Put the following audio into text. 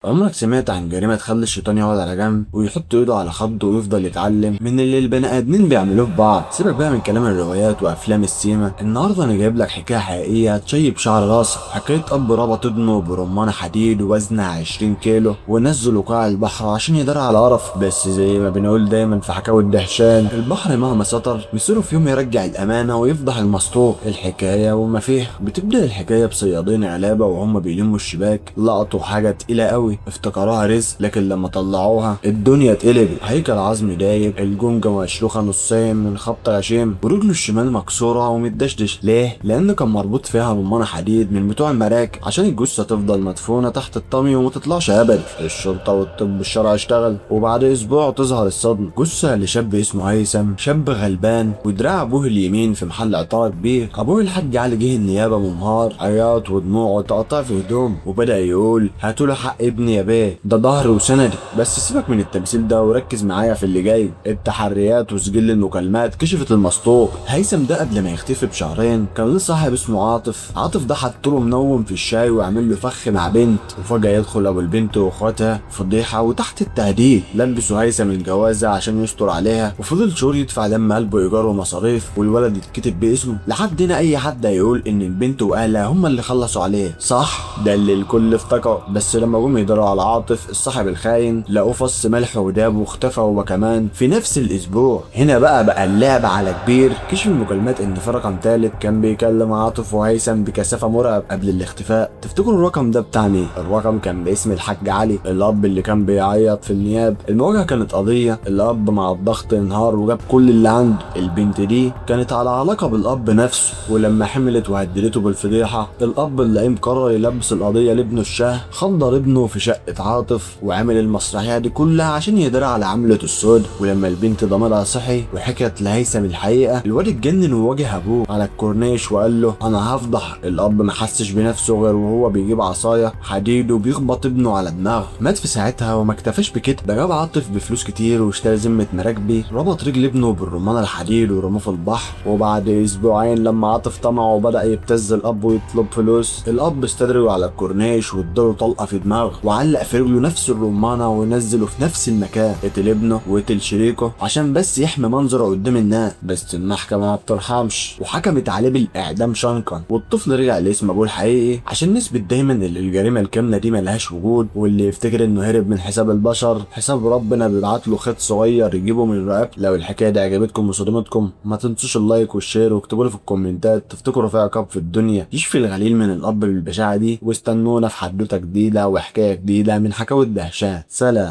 عمرك سمعت عن جريمة تخلي الشيطان يقعد على جنب ويحط ايده على خده ويفضل يتعلم من اللي البني ادمين بيعملوه في بعض؟ سيبك بقى من كلام الروايات وافلام السيما، النهارده انا جايب لك حكايه حقيقيه تشيب شعر راسك. حكايه اب ربط ابنه برمانه حديد ووزنها 20 كيلو ونزله قاع البحر عشان يدار على قرف. بس زي ما بنقول دايما في حكاوي الدهشان، البحر مهما سطر مصيره في يوم يرجع الامانه ويفضح المسطور. الحكايه وما فيها بتبدا الحكايه بصيادين علابه وهم بيلموا الشباك، لقطوا حاجه تقيله قوي افتكروها رزق، لكن لما طلعوها الدنيا اتقلبت. هيكل عظمي دايب، الجمجمه مشروخه نصين من خبط غشيم، ورجله الشمال مكسوره ومتدشدش. ليه؟ لان كان مربوط فيها رمانه حديد من بتوع المراكب عشان الجثه تفضل مدفونه تحت الطمي وما تطلعش ابدا. الشرطه والطب الشرعي اشتغل، وبعد اسبوع تظهر الصدمه، جثه لشاب اسمه هيثم، شاب غلبان ودراع ابوه اليمين في محل عطاره كبير. ابوه الحاج علي جه النيابه منهار، عياط ودموع وتقطع في هدوم، وبدا يقول هاتوا له حق ابني يا بيه، ده ظهري وسندي. بس سيبك من التمثيل ده وركز معايا في اللي جاي. التحريات وسجل المكالمات كشفت المسطور. هيثم ده قبل ما يختفي بشهرين كان له صاحب اسمه عاطف. عاطف ده حط له منوم في الشاي وعمل له فخ مع بنت، وفجاه يدخل ابو البنت واخواتها فضيحه وتحت التهديد. لبسوا هيثم الجوازه عشان يستر عليها، وفضل شهور يدفع دم قلبه ايجار ومصاريف، والولد يتكتب باسمه. لحد هنا اي حد هيقول ان البنت واهلها هم اللي خلصوا عليه، صح؟ ده اللي الكل افتكر. بس لما جم يدوروا على عاطف الصاحب الخاين لقوه فص ملح وداب واختفى هو كمان في نفس الاسبوع. هنا بقى اللعب على كبير. كشف المكالمات ان في رقم تالت كان بيكلم عاطف وهيثم بكثافه مرعب قبل الاختفاء. تفتكروا الرقم ده بتاع مين؟ الرقم كان باسم الحاج علي، الاب اللي كان بيعيط في النيابه. المواجهه كانت قضيه، الاب مع الضغط انهار وجاب كل اللي عنده. البنت دي كانت على علاقه بالاب نفسه، ولما حملت وهددته بالفضيحه الاب اللئيم قرر يلبس القضيه لابنه الشاه. خنضر ابنه في شقه عاطف وعمل المسرحيه دي كلها عشان يدرع على عملة السود. ولما البنت ضميرها صحي وحكت لهيثم الحقيقه، الواد اتجنن وواجه ابوه على الكورنيش وقال له انا هفضح. الاب ما حسش بنفسه غير وهو بيجيب عصايه حديد وبيخبط ابنه على دماغه. مات في ساعتها وما اكتفاش بكده، ده جاب عاطف بفلوس كتير واشترى ذمه مراكبي، ربط رجل ابنه بالرمانه الحديد ورموه في البحر. وبعد اسبوعين لما عاطف طمع وبدا يبتز الاب ويطلب فلوس، الاب استدرجه على الكورنيش واداله طلقه في دماغه وعلق في رجله نفس الرمانه ونزله في نفس المكان. قتل ابنه وقتل شريكه عشان بس يحمي منظره قدام الناس. بس المحكمه ما بترحمش وحكمت عليه بالاعدام شنقا، والطفل رجع لاسم ابوه الحقيقي عشان نثبت دايما ان الجريمه الكامله دي ملهاش وجود. واللي يفتكر انه هرب من حساب البشر، حساب ربنا بيبعت له خيط صغير يجيبه من رقبته. لو الحكايه دي عجبتكم وصدمتكم ما تنسوش اللايك والشير، واكتبوا لي في الكومنتات تفتكروا في عقاب في الدنيا يشفي الغليل من الاب بالبشاعه دي. واستنونا في حدوته جديده وحكايه جديده من حكاوي الدهشان. سلام.